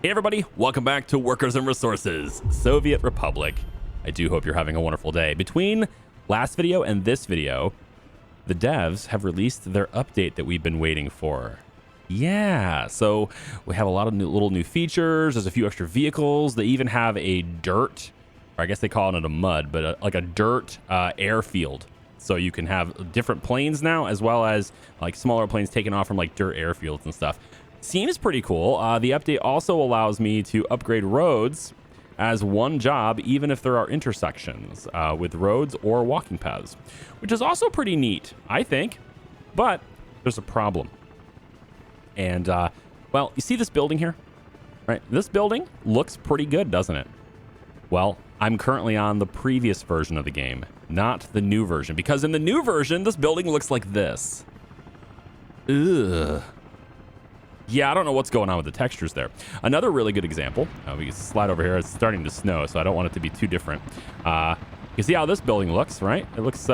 Hey everybody, welcome back to Workers and Resources, Soviet Republic. I do hope you're having a wonderful day. Between last video and this video, the devs have released their update that we've been waiting for. Yeah, so we have a lot of little new features. There's a few extra vehicles. They even have a dirt, or I guess they call it a mud, but like a dirt airfield. So you can have different planes now, as well as like smaller planes taking off from like dirt airfields and stuff. Seems pretty cool. The update also allows me to upgrade roads as one job, even if there are intersections with roads or walking paths, which is also pretty neat, I think. But there's a problem. And, well, you see this building here, right? This building looks pretty good, doesn't it? Well, I'm currently on the previous version of the game, not the new version, because in the new version, this building looks like this. Ugh. Yeah, I don't know what's going on with the textures there. Another really good example, we can slide over here. It's starting to snow, so I don't want it to be too different. You see how this building looks, right? It looks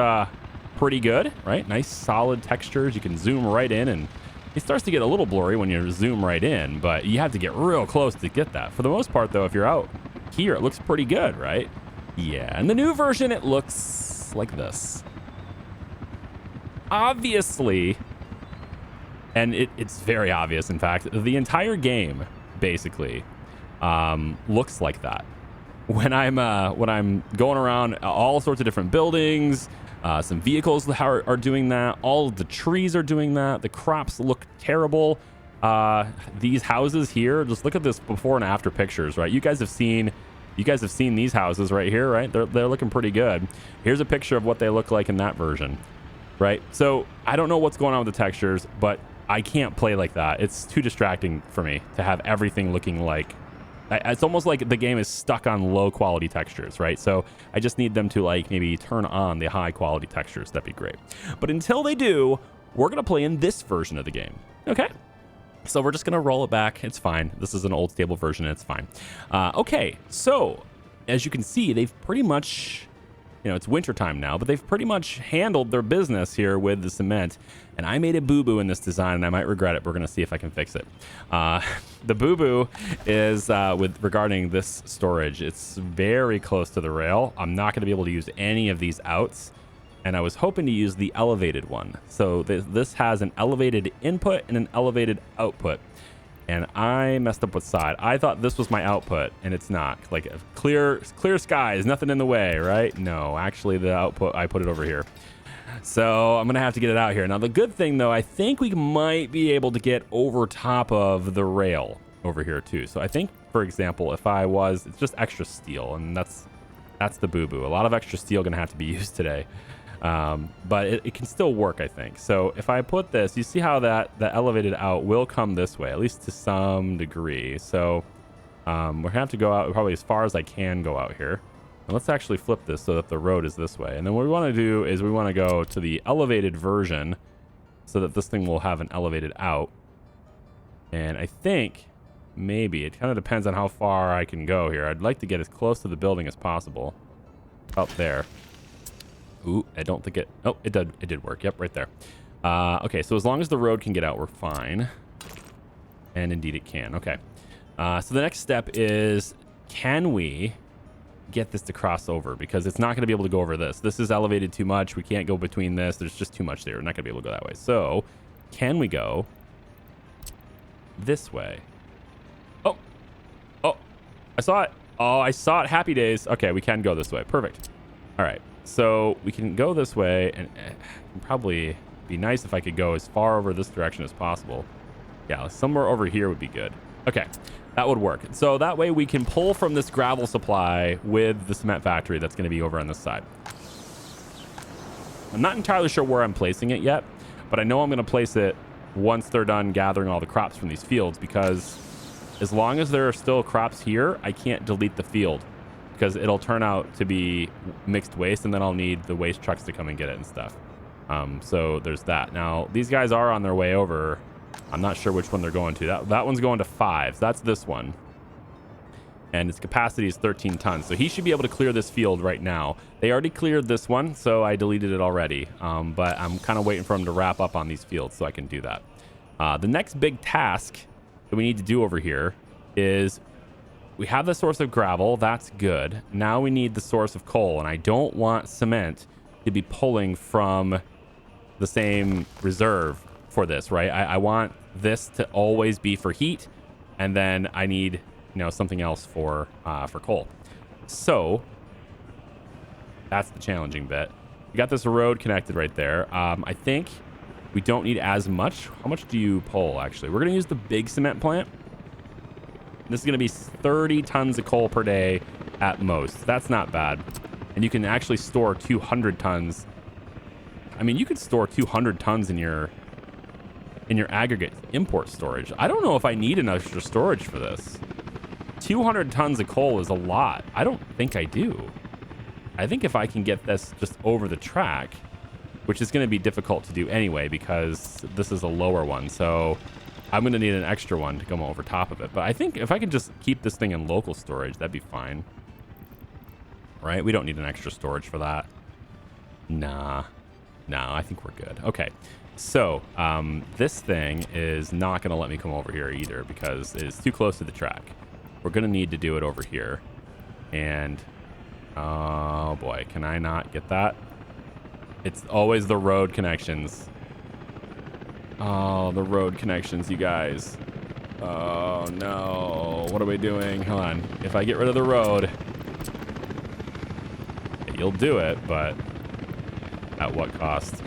pretty good, right? Nice solid textures. You can zoom right in, and it starts to get a little blurry when you zoom right in, but you have to get real close to get that. For the most part, though, if you're out here, it looks pretty good, right? Yeah, in the new version, it looks like this. Obviously, and it's very obvious, in fact, the entire game basically looks like that. When I'm going around all sorts of different buildings, some vehicles are doing that. All of the trees are doing that. The crops look terrible. These houses here, just look at this before and after pictures, right? You guys have seen these houses right here, right? They're looking pretty good. Here's a picture of what they look like in that version, right? So I don't know what's going on with the textures, but I can't play like that. It's too distracting for me to have everything looking like, it's almost like the game is stuck on low quality textures, right? So I just need them to like maybe turn on the high quality textures. That'd be great. But until they do, we're going to play in this version of the game. Okay. So we're just going to roll it back. It's fine. This is an old stable version. And it's fine. Okay. So as you can see, they've pretty much, it's wintertime now, but they've pretty much handled their business here with the cement. And I made a boo-boo in this design, and I might regret it. We're going to see if I can fix it. The boo-boo is regarding this storage. It's very close to the rail. I'm not going to be able to use any of these outs, and I was hoping to use the elevated one. So this has an elevated input and an elevated output. And I messed up with side. I thought this was my output, and it's not. Like clear skies, nothing in the way, right? No, actually the output, I put it over here. So I'm gonna have to get it out here. Now the good thing though, I think we might be able to get over top of the rail over here too. So I think, for example, if it's just extra steel, and that's the boo-boo. A lot of extra steel gonna have to be used today. But it can still work, I think. So if I put this, you see how the elevated out will come this way, at least to some degree. So we're gonna have to go out probably as far as I can go out here. And let's actually flip this so that the road is this way. And then what we want to do is we want to go to the elevated version so that this thing will have an elevated out. And I think maybe it kind of depends on how far I can go here. I'd like to get as close to the building as possible. Up there. Ooh, I don't think oh, it did work. Yep, right there. Okay, so as long as the road can get out, we're fine. And indeed it can. Okay. So the next step is, can we get this to cross over? Because it's not going to be able to go over this. This is elevated too much. We can't go between this. There's just too much there. We're not going to be able to go that way. So can we go this way? Oh, I saw it. Oh, I saw it. Happy days. Okay, we can go this way. Perfect. All right. So we can go this way, and it would probably be nice if I could go as far over this direction as possible. Yeah, somewhere over here would be good. Okay, that would work. So that way we can pull from this gravel supply with the cement factory that's going to be over on this side. I'm not entirely sure where I'm placing it yet, but I know I'm going to place it once they're done gathering all the crops from these fields, because as long as there are still crops here, I can't delete the field, because it'll turn out to be mixed waste, and then I'll need the waste trucks to come and get it and stuff. So there's that. Now, these guys are on their way over. I'm not sure which one they're going to. That one's going to 5. So that's this one. And its capacity is 13 tons. So he should be able to clear this field right now. They already cleared this one, so I deleted it already. But I'm kind of waiting for him to wrap up on these fields so I can do that. The next big task that we need to do over here is we have the source of gravel. That's good. Now we need the source of coal, and I don't want cement to be pulling from the same reserve for this, right? I want this to always be for heat, and then I need, something else for coal. So that's the challenging bit. We got this road connected right there. I think we don't need as much. How much do you pull, actually? We're going to use the big cement plant. This is going to be 30 tons of coal per day at most. That's not bad. And you can actually store 200 tons. I mean, you could store 200 tons in your aggregate import storage. I don't know if I need an extra storage for this. 200 tons of coal is a lot. I don't think I do. I think if I can get this just over the track, which is going to be difficult to do anyway because this is a lower one. So I'm going to need an extra one to come over top of it. But I think if I can just keep this thing in local storage, that'd be fine. Right? We don't need an extra storage for that. Nah. No, I think we're good. Okay. So this thing is not going to let me come over here either because it is too close to the track. We're going to need to do it over here. And oh boy, can I not get that? It's always the road connections. Oh, the road connections, you guys. Oh no, what are we doing? Hold on. If I get rid of the road, you'll do it, but at what cost?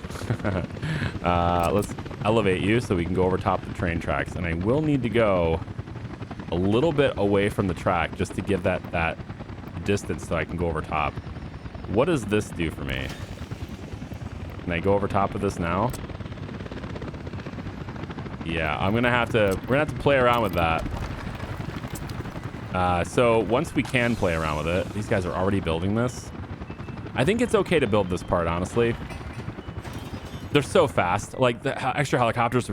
Let's elevate you so we can go over top the train tracks. And I will need to go a little bit away from the track just to give that distance so I can go over top. What does this do for me? Can I go over top of this now? Yeah, we're gonna have to play around with that. So once we can play around with it, these guys are already building this. I think it's okay to build this part, honestly. They're so fast. Like the extra helicopters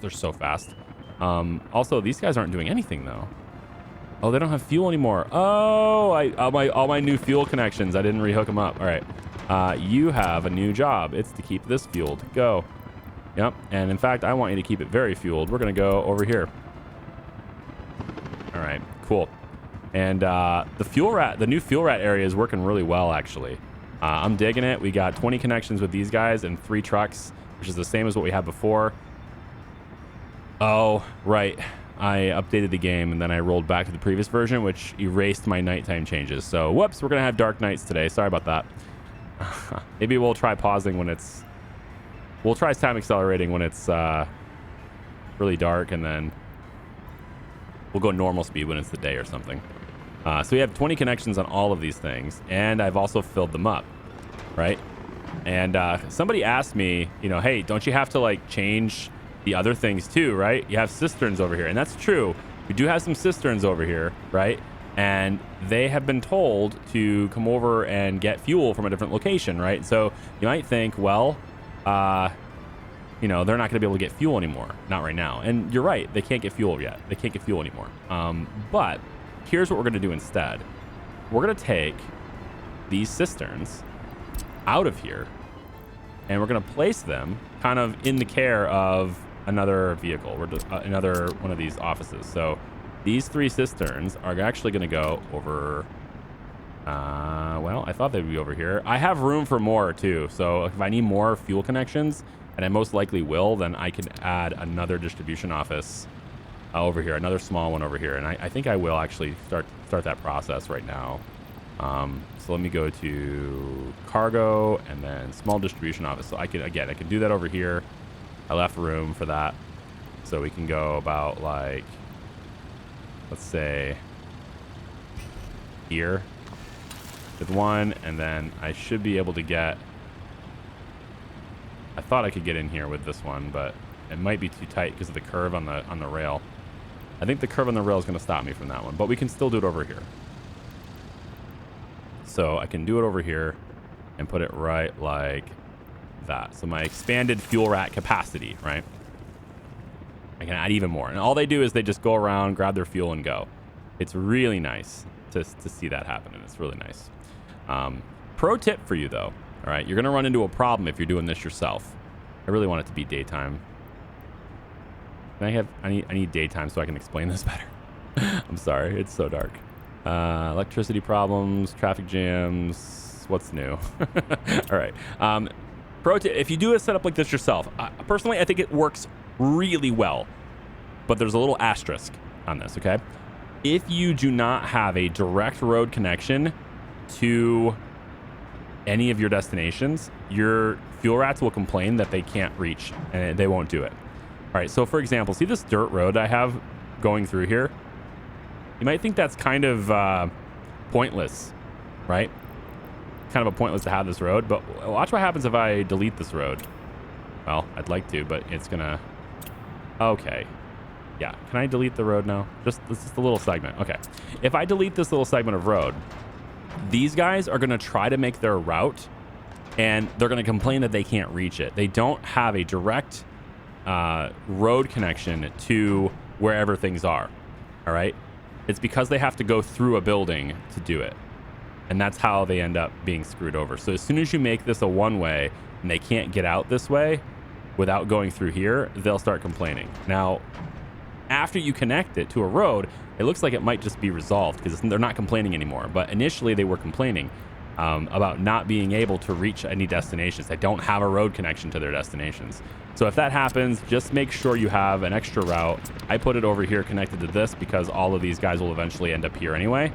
they're so fast. Also, these guys aren't doing anything though. Oh, they don't have fuel anymore. Oh, all my new fuel connections. I didn't rehook them up. All right. You have a new job. It's to keep this fueled. Go. Yep. And in fact, I want you to keep it very fueled. We're going to go over here. All right. Cool. And the new fuel rat area is working really well, actually. I'm digging it. We got 20 connections with these guys and 3 trucks, which is the same as what we had before. Oh, right. I updated the game and then I rolled back to the previous version, which erased my nighttime changes. So, whoops, we're going to have dark nights today. Sorry about that. Maybe we'll try pausing when it's... We'll try time accelerating when it's really dark, and then we'll go normal speed when it's the day or something. So we have 20 connections on all of these things, and I've also filled them up, right? And somebody asked me, hey, don't you have to like change the other things too, right? You have cisterns over here, and that's true. We do have some cisterns over here, right? And they have been told to come over and get fuel from a different location, right? So you might think, well, they're not going to be able to get fuel anymore. Not right now. And you're right. They can't get fuel yet. They can't get fuel anymore. But here's what we're going to do instead. We're going to take these cisterns out of here, and we're going to place them kind of in the care of another vehicle, another one of these offices. So these 3 cisterns are actually going to go over... well, I thought they'd be over here. I have room for more too. So if I need more fuel connections, and I most likely will, then I can add another distribution office over here, another small one over here. And I think I will actually start that process right now. So let me go to cargo and then small distribution office. So I can do that over here. I left room for that. So we can go about like, let's say here with one, and then I should be able to get, I thought I could get in here with this one, but it might be too tight because of the curve on the rail. I think the curve on the rail is going to stop me from that one, but we can still do it over here. So I can do it over here and put it right like that. So my expanded fuel rat capacity, right? I can add even more. And all they do is they just go around, grab their fuel, and go. It's really nice to see that happen, and it's really nice. Pro tip for you, though. All right, you're going to run into a problem if you're doing this yourself. I really want it to be daytime. I need daytime so I can explain this better. I'm sorry. It's so dark. Electricity problems, traffic jams. What's new? All right. Pro tip, if you do a setup like this yourself, personally, I think it works really well. But there's a little asterisk on this, okay? If you do not have a direct road connection to any of your destinations, your fuel rats will complain that they can't reach and they won't do it. All right, so for example, see this dirt road I have going through here? You might think that's kind of pointless, right? Kind of a pointless to have this road, but watch what happens if I delete this road. Well, I'd like to, but it's gonna... Okay. Yeah, can I delete the road now? This is the little segment. Okay. If I delete this little segment of road, these guys are gonna try to make their route and they're gonna complain that they can't reach it. They don't have a direct road connection to wherever things are, all right? It's because they have to go through a building to do it. And that's how they end up being screwed over. So as soon as you make this a one-way and they can't get out this way without going through here, they'll start complaining. Now, after you connect it to a road, it looks like it might just be resolved because they're not complaining anymore. But initially they were complaining about not being able to reach any destinations. They don't have a road connection to their destinations. So if that happens, just make sure you have an extra route. I put it over here connected to this because all of these guys will eventually end up here anyway.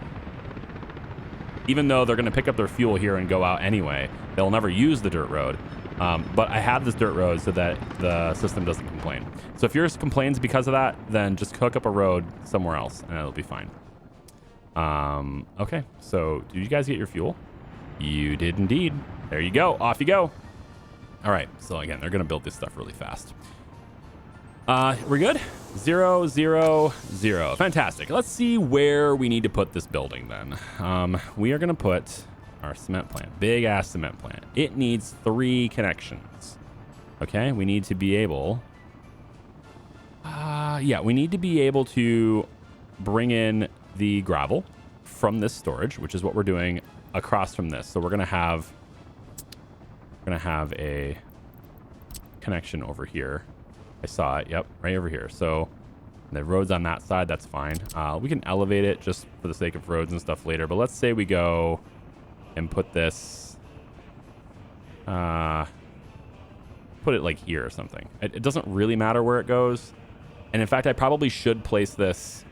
Even though they're going to pick up their fuel here and go out anyway, they'll never use the dirt road. But I have this dirt road so that the system doesn't complain. So if yours complains because of that, then just hook up a road somewhere else and it'll be fine. Okay, so did you guys get your fuel? You did indeed. There you go. Off you go. All right, so again, they're going to build this stuff really fast. We're good? 0, 0, 0. Fantastic. Let's see where we need to put this building then. We are going to put our cement plant, big ass cement plant. It needs 3 connections. Okay, we need to be able... yeah, we need to be able to bring in the gravel from this storage, which is what we're doing across from this. So we're going to have a connection over here. I saw it. Yep, right over here. So the road's on that side. That's fine. We can elevate it just for the sake of roads and stuff later. But let's say we go and put this, put it like here or something. It doesn't really matter where it goes. And in fact, I probably should place this.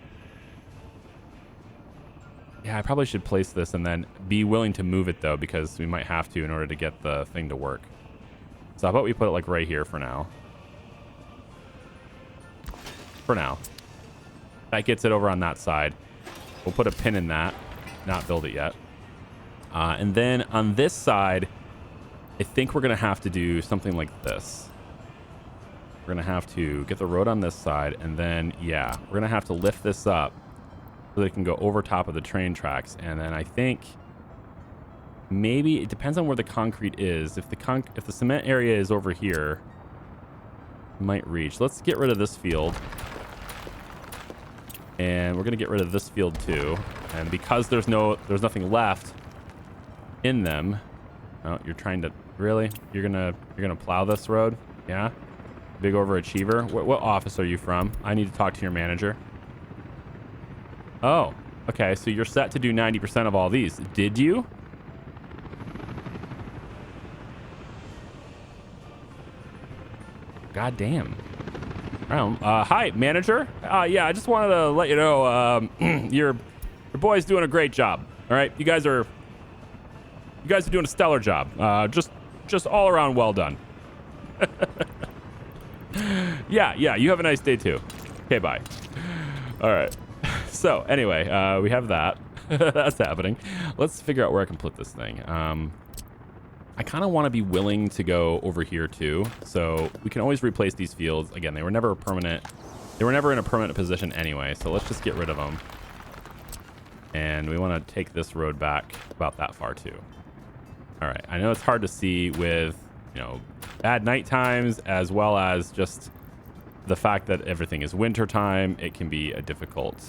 Yeah, I probably should place this and then be willing to move it though, because we might have to in order to get the thing to work. So how about we put it like right here for now? For now. That gets it over on that side. We'll put a pin in that, not build it yet. And then on this side, I think we're going to have to do something like this. We're going to have to get the road on this side. And then, yeah, we're going to have to lift this up so that it can go over top of the train tracks. And then I think maybe it depends on where the concrete is. If the cement area is over here, it might reach. Let's get rid of this field. And we're going to get rid of this field too. And because there's nothing left in them. Oh, you're trying to really? You're gonna plow this road? Yeah? Big overachiever. What office are you from? I need to talk to your manager. Oh, okay. So you're set to do 90% of all these. Did you? God damn. Hi, manager. Yeah, I just wanted to let you know your boy's doing a great job. All right, you guys are doing a stellar job. Just all around well done. Yeah. You have a nice day too. Okay, bye. All right. So anyway, we have that. That's happening. Let's figure out where I can put this thing. I kind of want to be willing to go over here too. So we can always replace these fields. Again, they were never permanent. They were never in a permanent position anyway. So let's just get rid of them. And we want to take this road back about that far too. All right. I know it's hard to see with, bad night times as well as just the fact that everything is winter time. It can be a difficult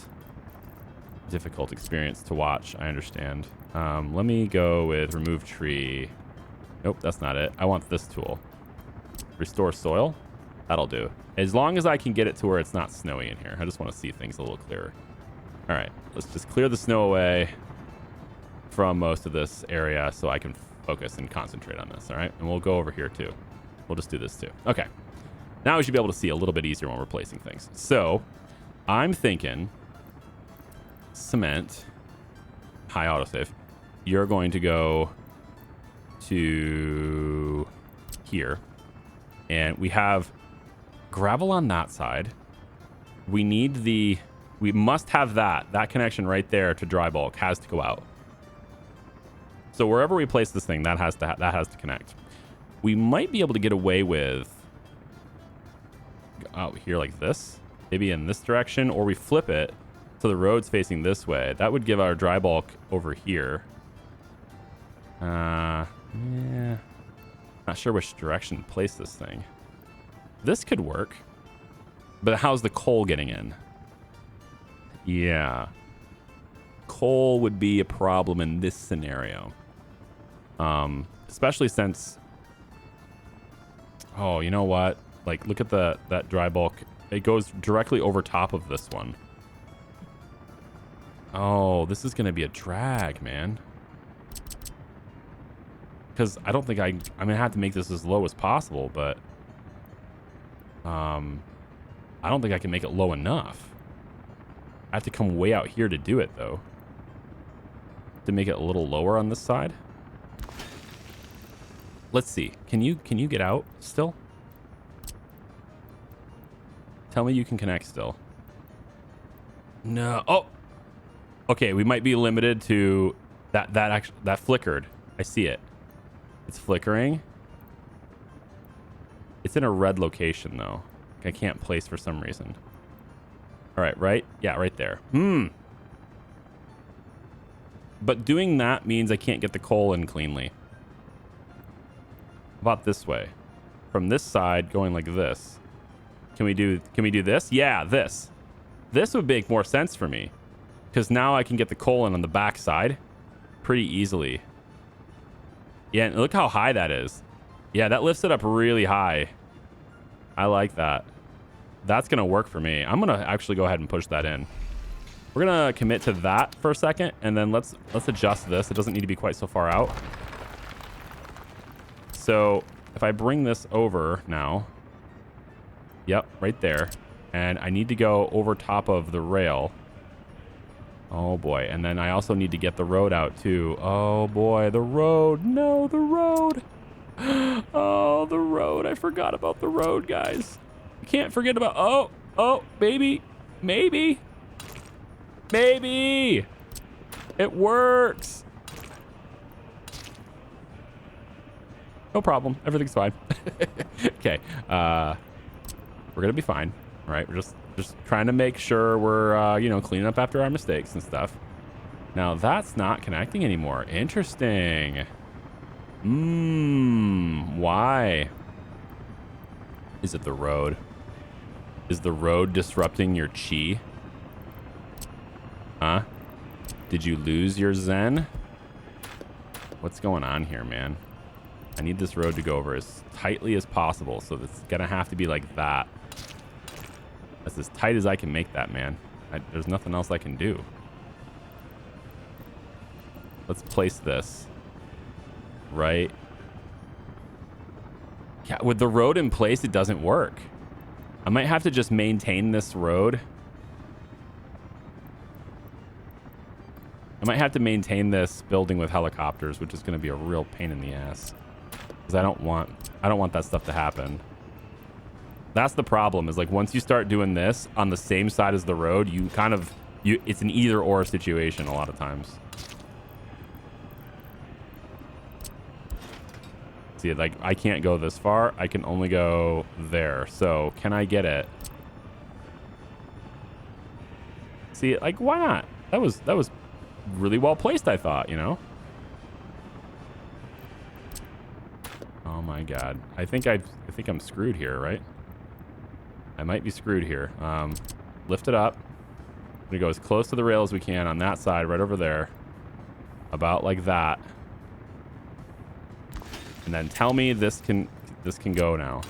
experience to watch. I understand. Let me go with remove tree. Nope, that's not it. I want this tool. Restore soil. That'll do. As long as I can get it to where it's not snowy in here. I just want to see things a little clearer. All All right, let's just clear the snow away from most of this area so I can focus and concentrate on this. All right, and we'll go over here too. We'll just do this too. Okay, now we should be able to see a little bit easier when we're placing things. So I'm thinking cement, high autosave. You're going to go to here, and we have gravel on that side. We must have that connection right there to dry bulk has to go out. So wherever we place this thing, that has to connect. We might be able to get away with out here like this, maybe in this direction, or we flip it so the road's facing this way. That would give our dry bulk over here. Yeah, not sure which direction to place this thing. This could work, but how's the coal getting in? Yeah, coal would be a problem in this scenario, especially since, oh, you know what, like look at that dry bulk, it goes directly over top of this one. Oh, this is gonna be a drag, man, because I don't think I'm gonna have to make this as low as possible, but I don't think I can make it low enough. I have to come way out here to do it, though. To make it a little lower on this side. Let's see. Can you get out still? Tell me you can connect still. No. Oh. Okay, we might be limited to that flickered. I see it. It's flickering. It's in a red location though. I can't place for some reason. All right, right? Yeah, right there. But doing that means I can't get the coal in cleanly. How about this way? From this side, going like this. Can we do this? Yeah, this. This would make more sense for me, because now I can get the coal in on the back side pretty easily. Yeah, and look how high that is. Yeah, that lifts it up really high. I like that. That's gonna work for me. I'm gonna actually go ahead and push that in. We're gonna commit to that for a second, and then let's adjust this. It doesn't need to be quite so far out. So if I bring this over now, yep, right there, and I need to go over top of the rail. Oh boy, and then I also need to get the road out too. Oh boy, the road. No, the road. Oh, the road. I forgot about the road, guys. You can't forget about, oh, baby, maybe. It works. No problem. Everything's fine. Okay. We're gonna be fine. All right. We're just trying to make sure we're, cleaning up after our mistakes and stuff. Now that's not connecting anymore. Interesting. Why? Is it the road? Is the road disrupting your chi? Huh? Did you lose your zen? What's going on here, man? I need this road to go over as tightly as possible, so it's gonna have to be like that. That's as tight as I can make that, man. There's nothing else I can do. Let's place this right. Yeah, with the road in place, it doesn't work. I might have to just maintain this road. I might have to maintain this building with helicopters, which is going to be a real pain in the ass, because I don't want that stuff to happen. That's the problem, is like once you start doing this on the same side as the road, it's an either or situation a lot of times. See, like I can't go this far. I can only go there. So can I get it? See, like why not? That was really well placed, I thought, you know? Oh my God. I think I'm screwed here, right? I might be screwed here. Lift it up. We're gonna go as close to the rail as we can on that side, right over there. About like that. And then tell me this can go now.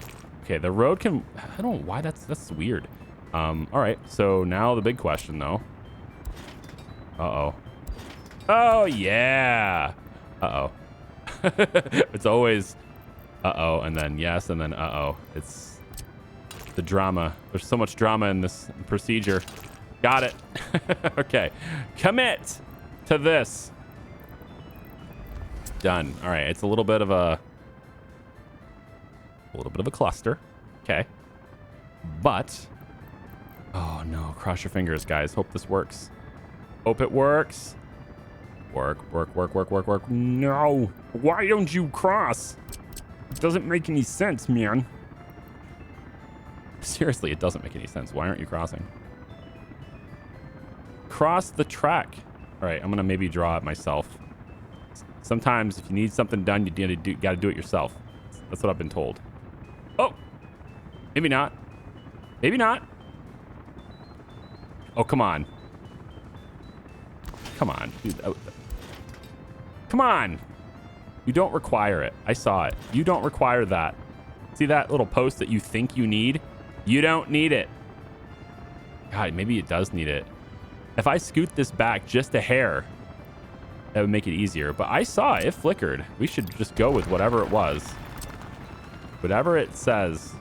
Okay, the road can, I don't know why that's weird. All right, so now the big question though. Uh-oh. Oh, yeah. Uh-oh. It's always uh-oh, and then yes, and then uh-oh. It's the drama. There's so much drama in this procedure. Got it. Okay. Commit to this. Done. All right. It's a little bit of a cluster. Okay. But oh no, cross your fingers, guys. Hope this works. Hope it works. Work. No. Why don't you cross? It doesn't make any sense, man. Seriously, it doesn't make any sense. Why aren't you crossing? Cross the track. All right, I'm gonna maybe draw it myself. Sometimes if you need something done, you gotta do it yourself. That's what I've been told. Oh, maybe not. Maybe not. Oh, come on. Come on. Dude, come on. You don't require it. I saw it. You don't require that. See that little post that you think you need? You don't need it. God, maybe it does need it. If I scoot this back just a hair, that would make it easier. But I saw it. It flickered. We should just go with whatever it was. Whatever it says.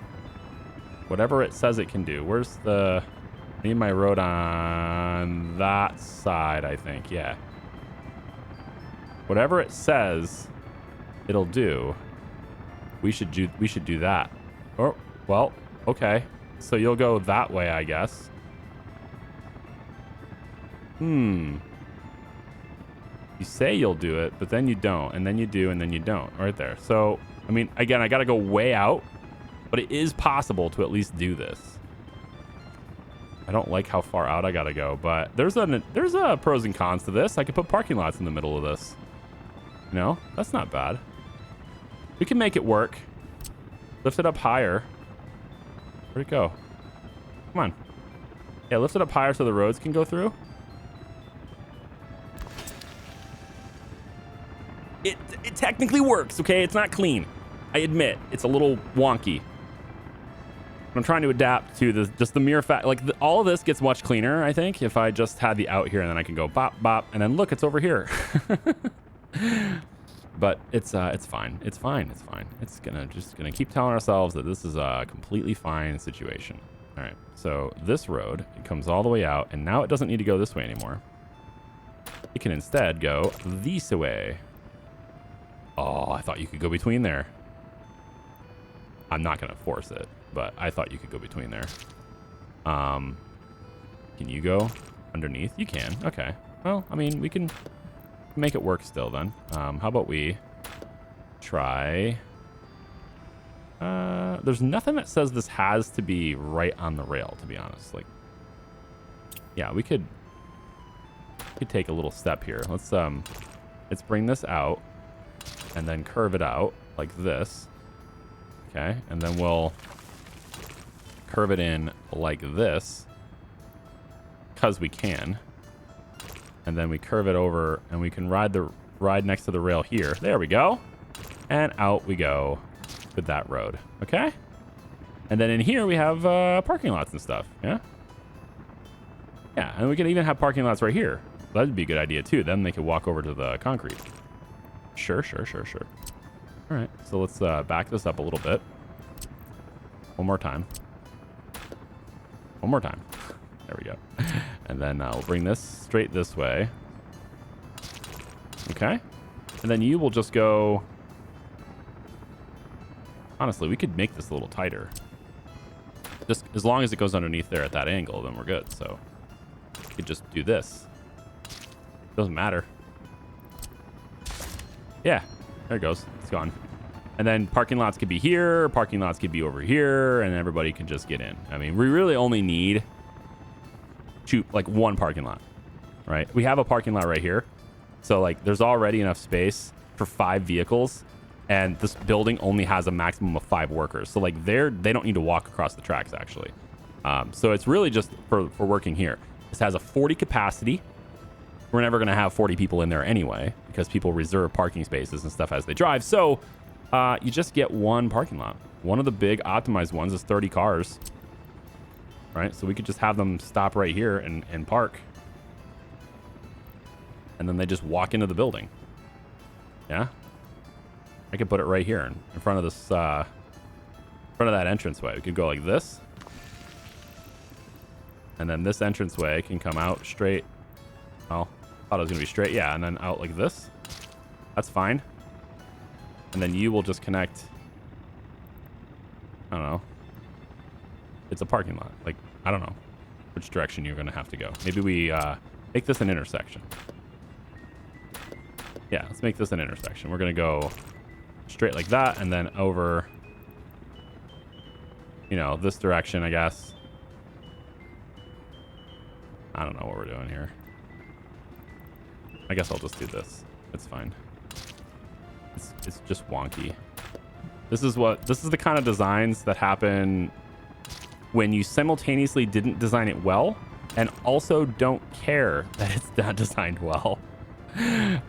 Whatever it says it can do. Where's the... I need my road on that side, I think. Yeah. Whatever it says it'll do, we should do that. Oh, well, okay. So you'll go that way, I guess. You say you'll do it, but then you don't, and then you do, and then you don't. Right there. So, I mean, again, I got to go way out, but it is possible to at least do this. I don't like how far out I got to go, but there's a pros and cons to this. I could put parking lots in the middle of this. No, that's not bad. We can make it work. Lift it up higher. Where'd it go? Come on. Yeah, lift it up higher so the roads can go through. It technically works, okay? It's not clean. I admit, it's a little wonky. I'm trying to adapt to just the mere fact, like all of this gets much cleaner, I think, if I just had the out here and then I can go bop, bop, and then look, it's over here. But it's fine. It's fine. It's fine. It's just gonna keep telling ourselves that this is a completely fine situation. All right. So this road, it comes all the way out, and now it doesn't need to go this way anymore. It can instead go this way. Oh, I thought you could go between there. I'm not gonna force it, but I thought you could go between there. Can you go underneath? You can. Okay. Well, I mean, we can make it work still then. How about we try... there's nothing that says this has to be right on the rail, to be honest. Like, yeah, we could take a little step here. Let's bring this out and then curve it out like this. Okay, and then we'll curve it in like this because we can. And then we curve it over and we can ride next to the rail here. There we go. And out we go with that road. Okay? And then in here we have parking lots and stuff. Yeah? Yeah, and we can even have parking lots right here. That'd be a good idea too. Then they could walk over to the concrete. Sure. All right, so let's back this up a little bit. One more time. There we go. And then we'll bring this straight this way. Okay. And then you will just go... Honestly, we could make this a little tighter. Just as long as it goes underneath there at that angle, then we're good. So we could just do this. Doesn't matter. Yeah, there it goes. It's gone. And then parking lots could be here, parking lots could be over here, and everybody can just get in. I mean, we really only need like one parking lot, right? We have a parking lot right here. So like there's already enough space for 5 vehicles, and this building only has a maximum of 5 workers. So like they don't need to walk across the tracks actually. So it's really just for working here. This has a 40 capacity. We're never going to have 40 people in there anyway, because people reserve parking spaces and stuff as they drive. So you just get one parking lot. One of the big optimized ones is 30 cars, right? So we could just have them stop right here and park. and then they just walk into the building. Yeah, I could put it right here in front of this, front of that entranceway. We could go like this, and then this entranceway can come out straight. Oh, I thought it was gonna be straight. Yeah, and then out like this. That's fine. And then you will just connect. I don't know. It's a parking lot. Like, I don't know which direction you're gonna have to go. Maybe we make this an intersection. Yeah, let's make this an intersection. We're gonna go straight like that, and then over, you know, this direction, I guess. I don't know what we're doing here. I guess I'll just do this. It's fine. It's just wonky. This is the kind of designs that happen when you simultaneously didn't design it well and also don't care that it's not designed well.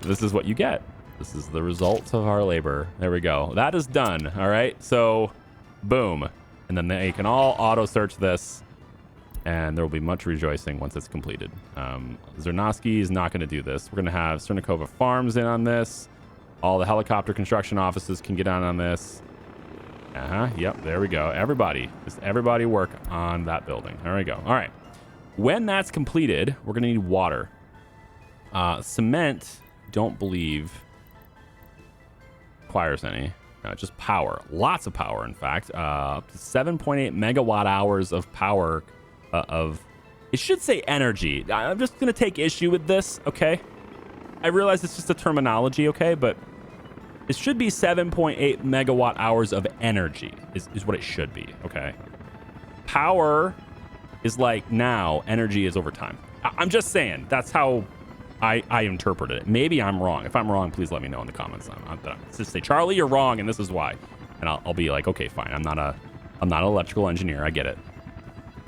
This is what you get. This is the result of our labor. There we go. That is done. All right. So boom. And then they can all auto search this, and there will be much rejoicing once it's completed. Zernovsky is not going to do this. We're going to have Cernikova Farms in on this. All the helicopter construction offices can get on this. Yep, there we go. Everybody, just everybody work on that building. There we go. All right. When that's completed, we're going to need water. Cement, don't believe requires any. Just power. Lots of power, in fact. Up to 7.8 megawatt hours of power it should say energy. I'm just going to take issue with this, okay? I realize it's just a terminology, okay? But it should be 7.8 megawatt hours of energy is what it should be, okay? Power is like now, energy is over time. I'm just saying, that's how I interpret it. Maybe I'm wrong. If I'm wrong, please let me know in the comments. Just say, Charlie, you're wrong, and this is why. And I'll be like, okay, fine. I'm not an electrical engineer. I get it.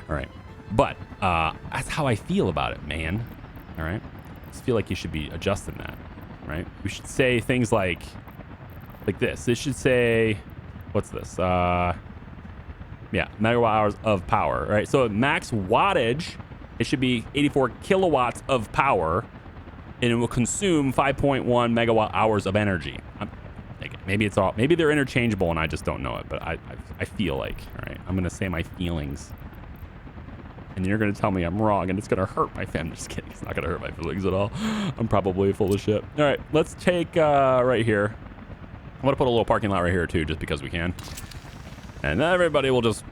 All right. But that's how I feel about it, man. All right. I just feel like you should be adjusting that, right? We should say things like this. This should say, what's this? Yeah, megawatt hours of power, right? So max wattage, it should be 84 kilowatts of power, and it will consume 5.1 megawatt hours of energy. Maybe it's all, maybe they're interchangeable and I just don't know it, but I feel like, all right, I'm gonna say my feelings, and you're gonna tell me I'm wrong, and it's gonna hurt my family. Just kidding, it's not gonna hurt my feelings at all. I'm probably full of shit. All right, let's take right here. I'm gonna put a little parking lot right here too, just because we can, and then everybody will just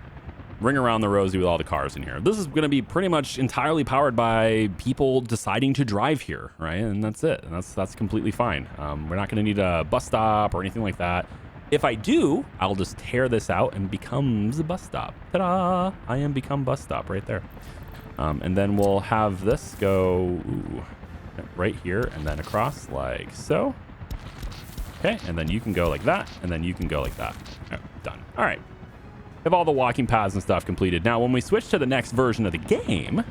ring around the rosy with all the cars in here. This is going to be pretty much entirely powered by people deciding to drive here, right? And that's it. And that's completely fine. We're not going to need a bus stop or anything like that. If I do, I'll just tear this out and becomes a bus stop. Ta-da! I am become bus stop right there. And then we'll have this go right here and then across like so. Okay, and then you can go like that, and then you can go like that. Oh, done. All right. Have all the walking paths and stuff completed. Now, when we switch to the next version of the game,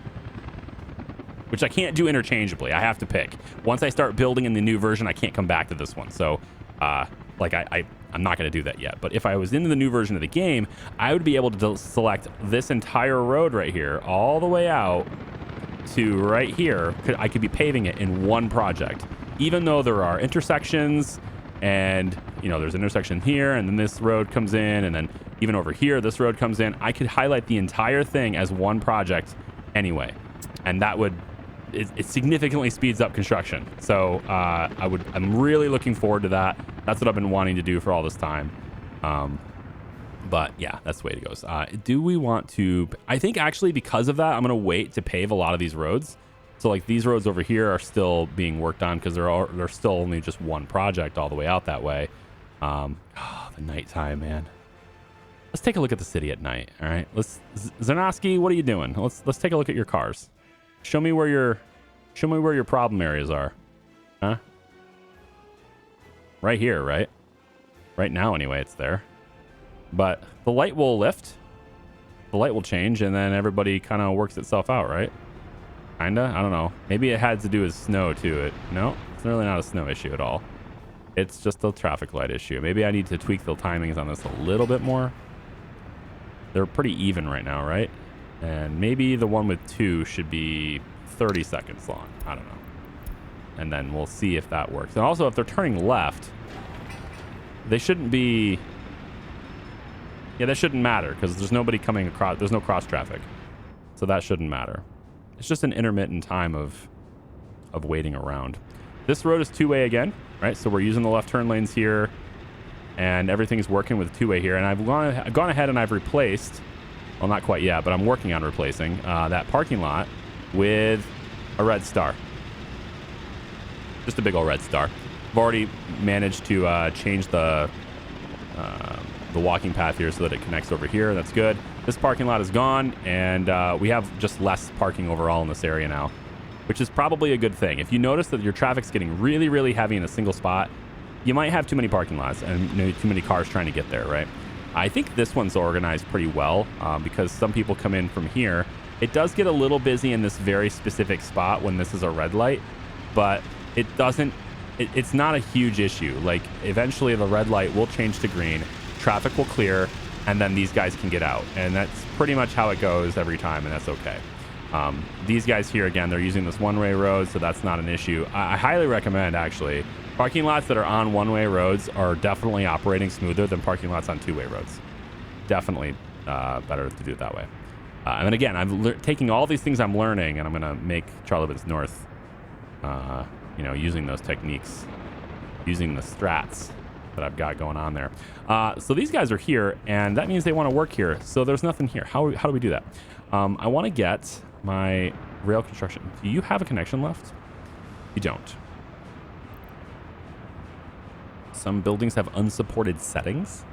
which I can't do interchangeably, I have to pick. Once I start building in the new version, I can't come back to this one. So, like, I'm not going to do that yet. But if I was into the new version of the game, I would be able to select this entire road right here, all the way out to right here. I could be paving it in one project, even though there are intersections. And, you know, there's an intersection here, and then this road comes in, and then even over here, this road comes in. I could highlight the entire thing as one project anyway. And that would, it significantly speeds up construction. So I'm really looking forward to that. That's what I've been wanting to do for all this time. But yeah, that's the way it goes. Do we want to, I think actually because of that, I'm going to wait to pave a lot of these roads. So like these roads over here are still being worked on because they're still only just one project all the way out that way. The nighttime, man. Let's take a look at the city at night. All right, Zernovsky, what are you doing? Let's take a look at your cars. Show me where your problem areas are. Huh? Right here, right? Right now, anyway, it's there. But the light will lift. The light will change, and then everybody kind of works itself out, right? Kinda? I don't know. Maybe it had to do with snow too. No, it's really not a snow issue at all. It's just a traffic light issue. Maybe I need to tweak the timings on this a little bit more. They're pretty even right now, right? And maybe the one with 2 should be 30 seconds long. I don't know. and then we'll see if that works. And also, if they're turning left, they shouldn't be... Yeah, that shouldn't matter because there's nobody coming across. There's no cross traffic. So that shouldn't matter. It's just an intermittent time of waiting around. This road is two-way again, right? So we're using the left turn lanes here, and everything's working with two-way here. And I've gone ahead and I've replaced, well, not quite yet, but I'm working on replacing that parking lot with a red star. Just a big old red star. I've already managed to change the walking path here so that it connects over here. That's good. This parking lot is gone, and we have just less parking overall in this area now, which is probably a good thing. If you notice that your traffic's getting really, really heavy in a single spot, you might have too many parking lots and too many cars trying to get there, right? I think this one's organized pretty well because some people come in from here. It does get a little busy in this very specific spot when this is a red light, but it doesn't, it's not a huge issue. Like, eventually the red light will change to green, traffic will clear, and then these guys can get out. And that's pretty much how it goes every time, and that's okay. These guys here, again, they're using this one-way road, so that's not an issue. I highly recommend, actually, parking lots that are on one-way roads are definitely operating smoother than parking lots on two-way roads. Definitely better to do it that way. And then again, I'm taking all these things I'm learning, and I'm going to make Charlevitz North, using those techniques, using the strats that I've got going on there. So these guys are here, and that means they want to work here. So there's nothing here. How do we do that? I want to get my rail construction. Do you have a connection left? You don't. Some buildings have unsupported settings.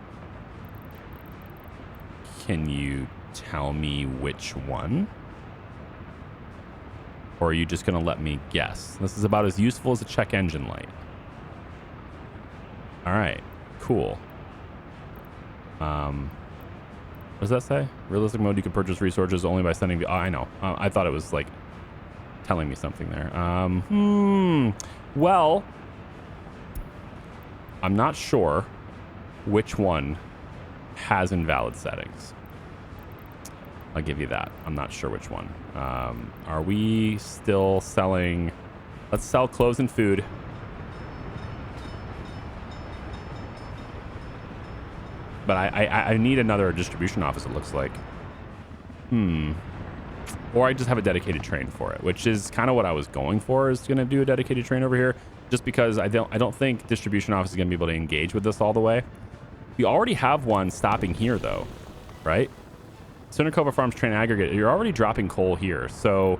Can you tell me which one? Or are you just going to let me guess? This is about as useful as a check engine light. All right, cool. What does that say? Realistic mode, you can purchase resources only by sending the... Oh, I know. I thought it was like telling me something there. Well, I'm not sure which one has invalid settings. I'll give you that. I'm not sure which one. Are we still selling... Let's sell clothes and food. But I need another distribution office, it looks like. Or I just have a dedicated train for it, which is kind of what I was going for, is going to do a dedicated train over here. Just because I don't think distribution office is going to be able to engage with this all the way. We already have one stopping here, though, right? Sunakova Farms train aggregate, you're already dropping coal here. So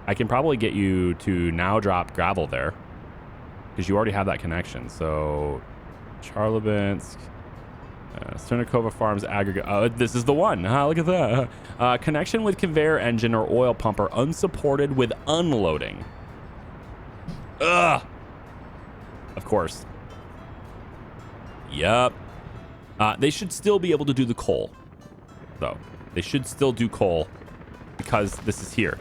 I can probably get you to now drop gravel there, because you already have that connection. So Charlevitz... Sunakova Farms aggregate. Oh, this is the one. Look at that. Connection with conveyor engine or oil pumper unsupported with unloading. Ugh. Of course. Yep. They should still be able to do the coal, though. They should still do coal because this is here.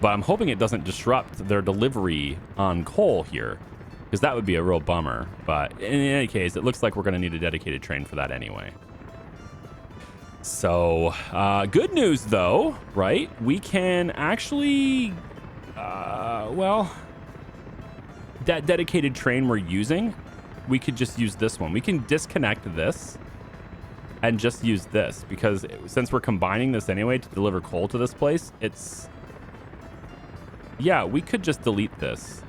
But I'm hoping it doesn't disrupt their delivery on coal here, because that would be a real bummer. But in any case, it looks like we're going to need a dedicated train for that anyway. So, good news, though, right? We can actually, that dedicated train we're using, we could just use this one. We can disconnect this and just use this, because since we're combining this anyway to deliver coal to this place, yeah, we could just delete this.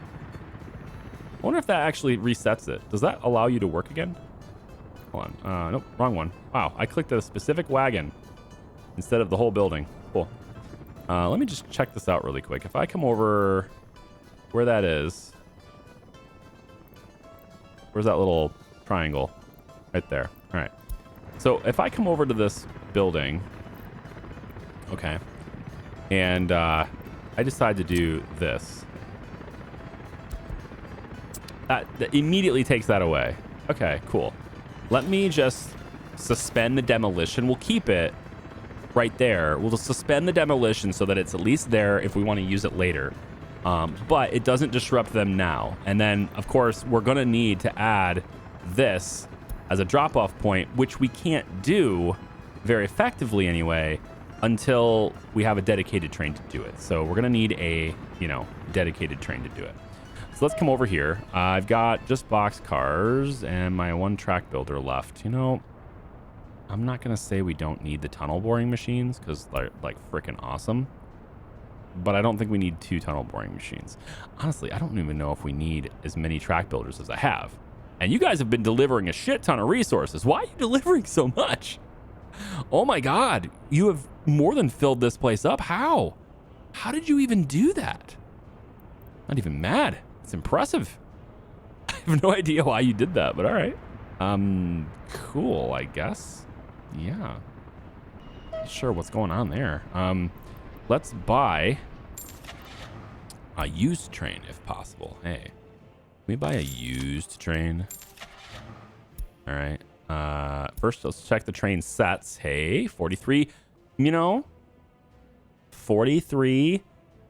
I wonder if that actually resets it. Does that allow you to work again? Hold on. Nope, wrong one. Wow, I clicked a specific wagon instead of the whole building. Cool. Let me just check this out really quick. If I come over where that is, where's that little triangle? Right there. All right. So if I come over to this building, okay, and I decide to do this, that immediately takes that away. Okay, cool. Let me just suspend the demolition. We'll keep it right there. We'll just suspend the demolition so that it's at least there if we want to use it later. But it doesn't disrupt them now. And then, of course, we're going to need to add this as a drop-off point, which we can't do very effectively anyway until we have a dedicated train to do it. So we're going to need a, dedicated train to do it. So let's come over here. I've got just box cars and my one track builder left. You know, I'm not going to say we don't need the tunnel boring machines because they're like freaking awesome. But I don't think we need 2 tunnel boring machines. Honestly, I don't even know if we need as many track builders as I have. And you guys have been delivering a shit ton of resources. Why are you delivering so much? Oh my God, you have more than filled this place up. How? How did you even do that? Not even mad. It's impressive. I have no idea why you did that, but all right. Cool, I guess. Yeah. Sure, what's going on there? Let's buy a used train if possible. Hey, can we buy a used train? All right. First, let's check the train sets. Hey, 43, you know, 43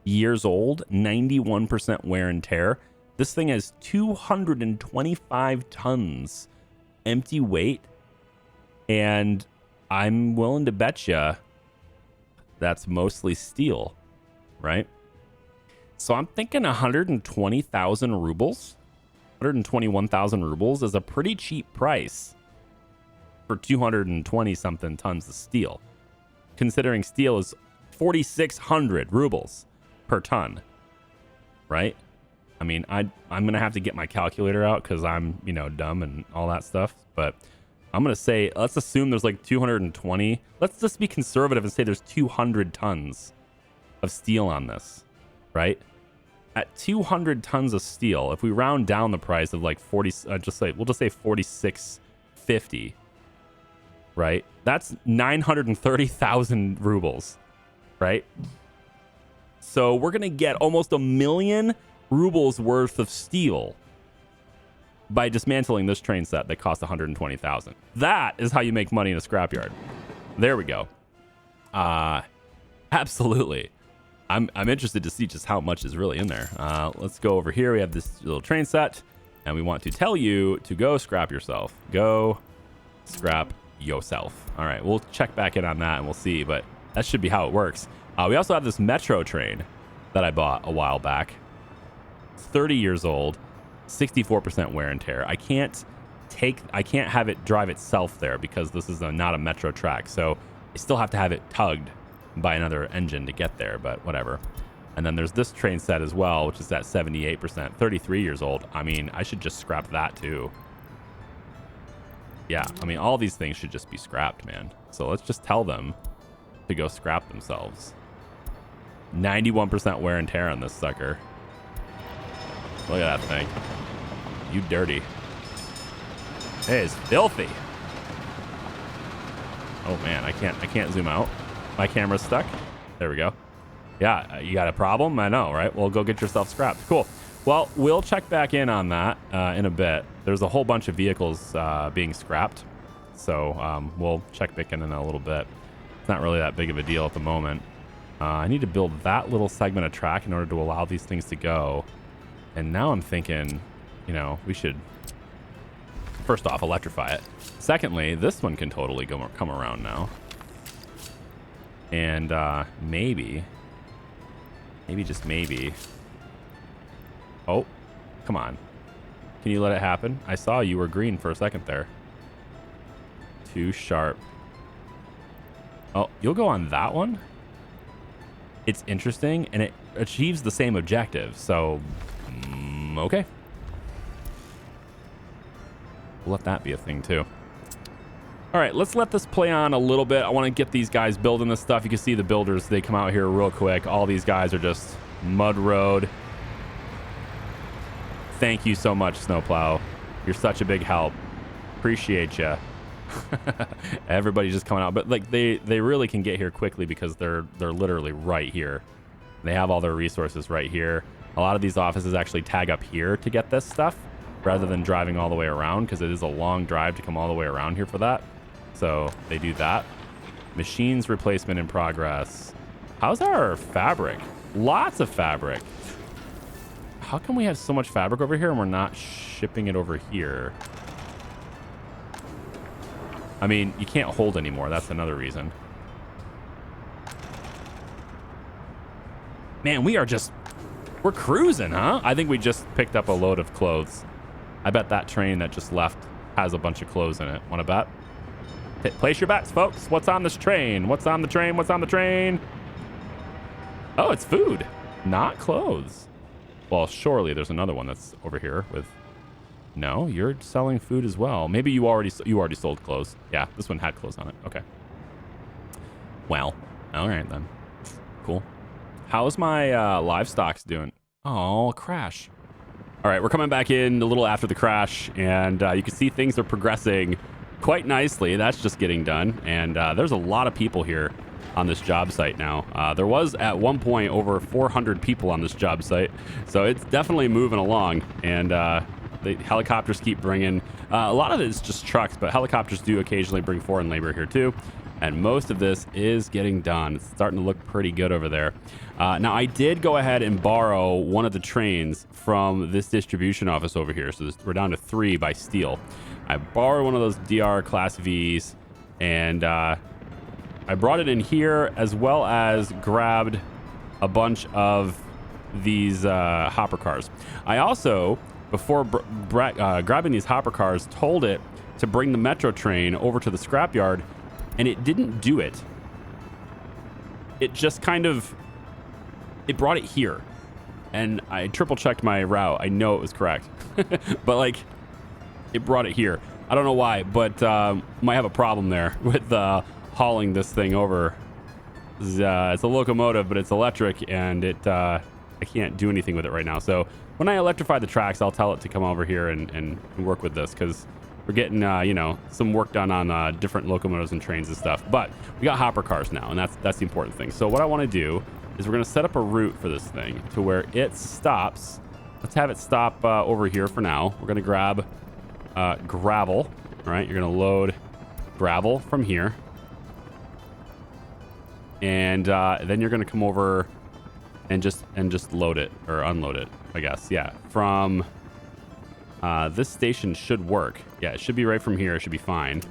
years old, 91% wear and tear. This thing has 225 tons empty weight. And I'm willing to bet you that's mostly steel, right? So I'm thinking 120,000 rubles, 121,000 rubles is a pretty cheap price for 220 something tons of steel, considering steel is 4,600 rubles per ton, right? I mean, I'm going to have to get my calculator out because I'm, you know, dumb and all that stuff, but I'm going to say, let's assume there's like 220. Let's just be conservative and say there's 200 tons of steel on this, right? At 200 tons of steel, if we round down the price of like 40, we'll just say 46.50, right? That's 930,000 rubles, right? So we're going to get almost 1 million rubles worth of steel by dismantling this train set that cost 120,000. That is how you make money in a scrapyard. There we go. Absolutely. I'm interested to see just how much is really in there. Let's go over here. We have this little train set, and we want to tell you to go scrap yourself. Go scrap yourself. All right, we'll check back in on that, and we'll see, but that should be how it works. We also have this metro train that I bought a while back. It's 30 years old. 64% wear and tear. I can't have it drive itself there because this is not a metro track. So I still have to have it tugged by another engine to get there, but whatever. And then there's this train set as well, which is at 78%, 33 years old. I mean, I should just scrap that too. Yeah, I mean, all these things should just be scrapped, man. So let's just tell them to go scrap themselves. 91% wear and tear on this sucker. Look at that thing. You dirty. It is filthy. Oh man, I can't zoom out. My camera's stuck. There we go. Yeah, you got a problem? I know, right? Well, go get yourself scrapped. Cool. Well, we'll check back in on that in a bit. There's a whole bunch of vehicles being scrapped. So we'll check back in a little bit. It's not really that big of a deal at the moment. I need to build that little segment of track in order to allow these things to go. And now I'm thinking, you know, we should, first off, electrify it. Secondly, this one can totally come around now. And maybe, just maybe. Oh, come on. Can you let it happen? I saw you were green for a second there. Too sharp. Oh, you'll go on that one? It's interesting, and it achieves the same objective, so... okay. We'll let that be a thing too. All right, let's let this play on a little bit. I want to get these guys building this stuff. You can see the builders, they come out here real quick. All these guys are just mud road. Thank you so much, Snowplow. You're such a big help. Appreciate you. Everybody's just coming out, but like they really can get here quickly because they're literally right here. They have all their resources right here. A lot of these offices actually tag up here to get this stuff rather than driving all the way around because it is a long drive to come all the way around here for that. So they do that. Machines replacement in progress. How's our fabric? Lots of fabric. How come we have so much fabric over here and we're not shipping it over here? I mean, you can't hold anymore. That's another reason. Man, we are just We're cruising, huh? I think we just picked up a load of clothes. I bet that train that just left has a bunch of clothes in it. Want to bet? Place your bets, folks. What's on this train? What's on the train? What's on the train? Oh, it's food, not clothes. Well, surely there's another one that's over here with... No, you're selling food as well. Maybe you already sold clothes. Yeah, this one had clothes on it. Okay. Well, all right then. Cool. How's my livestock doing? Oh, crash. All right, we're coming back in a little after the crash, and you can see things are progressing quite nicely. That's just getting done, and there's a lot of people here on this job site now. There was at one point over 400 people on this job site, so it's definitely moving along, and the helicopters keep bringing a lot of it is just trucks, but helicopters do occasionally bring foreign labor here too, and most of this is getting done. It's starting to look pretty good over there. Now I did go ahead and borrow one of the trains from this distribution office over here, so we're down to 3 by steel. I borrowed one of those DR Class Vs, and I brought it in here, as well as grabbed a bunch of these hopper cars. I also, before grabbing these hopper cars, told it to bring the metro train over to the scrapyard, and it didn't do it. It just kind of, it brought it here, and I triple checked my route. I know it was correct, but like, it brought it here. I don't know why, but might have a problem there with hauling this thing over. It's a locomotive, but it's electric, and I can't do anything with it right now. So when I electrify the tracks, I'll tell it to come over here and work with this, because we're getting you know, some work done on different locomotives and trains and stuff. But we got hopper cars now, and that's the important thing. So what I want to do is we're going to set up a route for this thing to where it stops. Let's have it stop over here for now. We're going to grab gravel. All right, you're going to load gravel from here, and then you're going to come over and just load it or unload it, I guess. Yeah, from this station should work. Yeah, it should be right from here. It should be fine.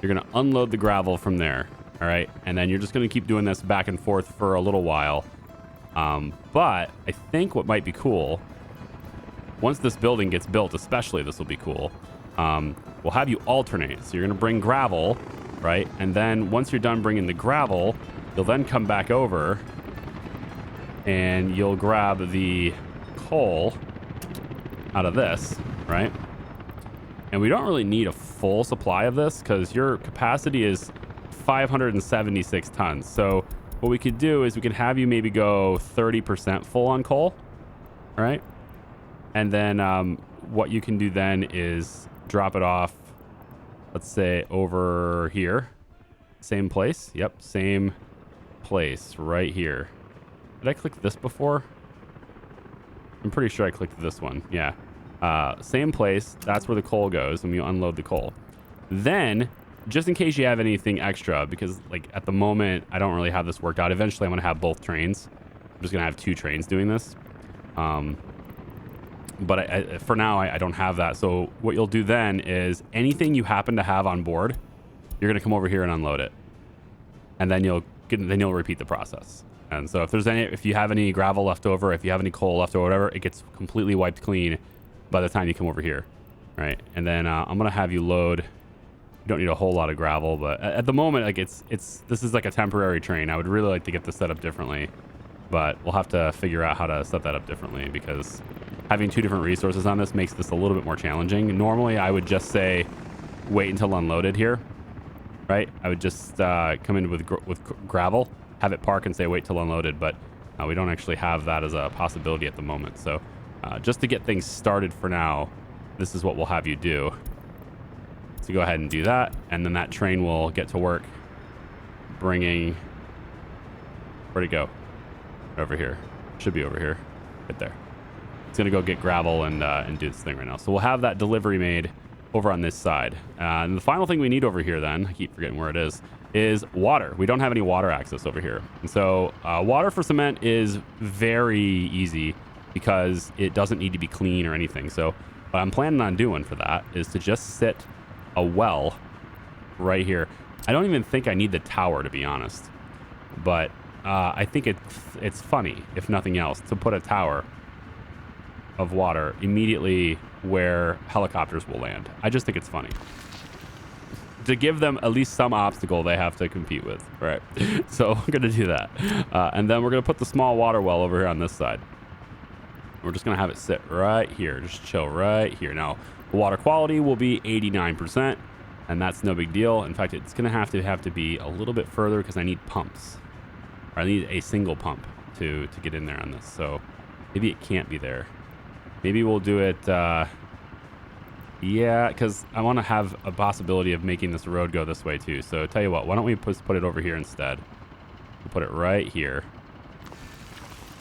You're going to unload the gravel from there. All right, and then you're just going to keep doing this back and forth for a little while. But I think what might be cool, once this building gets built, especially, this will be cool. We'll have you alternate. So you're going to bring gravel, right? And then once you're done bringing the gravel, you'll then come back over and you'll grab the coal out of this, right? And we don't really need a full supply of this because your capacity is 576 tons. So what we could do is we could have you maybe go 30% full on coal, right? And then what you can do then is drop it off, let's say over here. Same place. Yep, same place right here. Did I click this before? I'm pretty sure I clicked this one. Yeah. Same place. That's where the coal goes when you unload the coal. Then, just in case you have anything extra, because like at the moment, I don't really have this worked out. Eventually, I'm going to have both trains. I'm just going to have 2 trains doing this. But for now, I don't have that. So what you'll do then is anything you happen to have on board, you're going to come over here and unload it. And then you'll repeat the process. And so if you have any gravel left over, if you have any coal left or whatever, it gets completely wiped clean by the time you come over here, right? And then I'm gonna have you load. You don't need a whole lot of gravel, but at the moment, like this is like a temporary train. I would really like to get this set up differently, but we'll have to figure out how to set that up differently because having 2 different resources on this makes this a little bit more challenging. Normally, I would just say wait until unloaded here, right? I would just come in with gravel, have it park and say wait till unloaded, but we don't actually have that as a possibility at the moment. So just to get things started for now, this is what we'll have you do. So go ahead and do that, and then that train will get to work bringing, where'd it go? Over here. Should be over here, right there. It's gonna go get gravel and do this thing right now. So we'll have that delivery made over on this side. And the final thing we need over here then, I keep forgetting where it is water. We don't have any water access over here. And so water for cement is very easy because it doesn't need to be clean or anything. So what I'm planning on doing for that is to just sit a well right here. I don't even think I need the tower, to be honest. But I think it's funny, if nothing else, to put a tower of water immediately where helicopters will land. I just think it's funny. To give them at least some obstacle they have to compete with. All right. So I'm going to do that. And then we're going to put the small water well over here on this side. We're just going to have it sit right here. Just chill right here. Now, the water quality will be 89%, and that's no big deal. In fact, it's going to have to be a little bit further because I need pumps. Or I need a single pump to get in there on this. So maybe it can't be there. Maybe we'll do it... yeah, because I want to have a possibility of making this road go this way too. So tell you what, why don't we put it over here instead? We'll put it right here.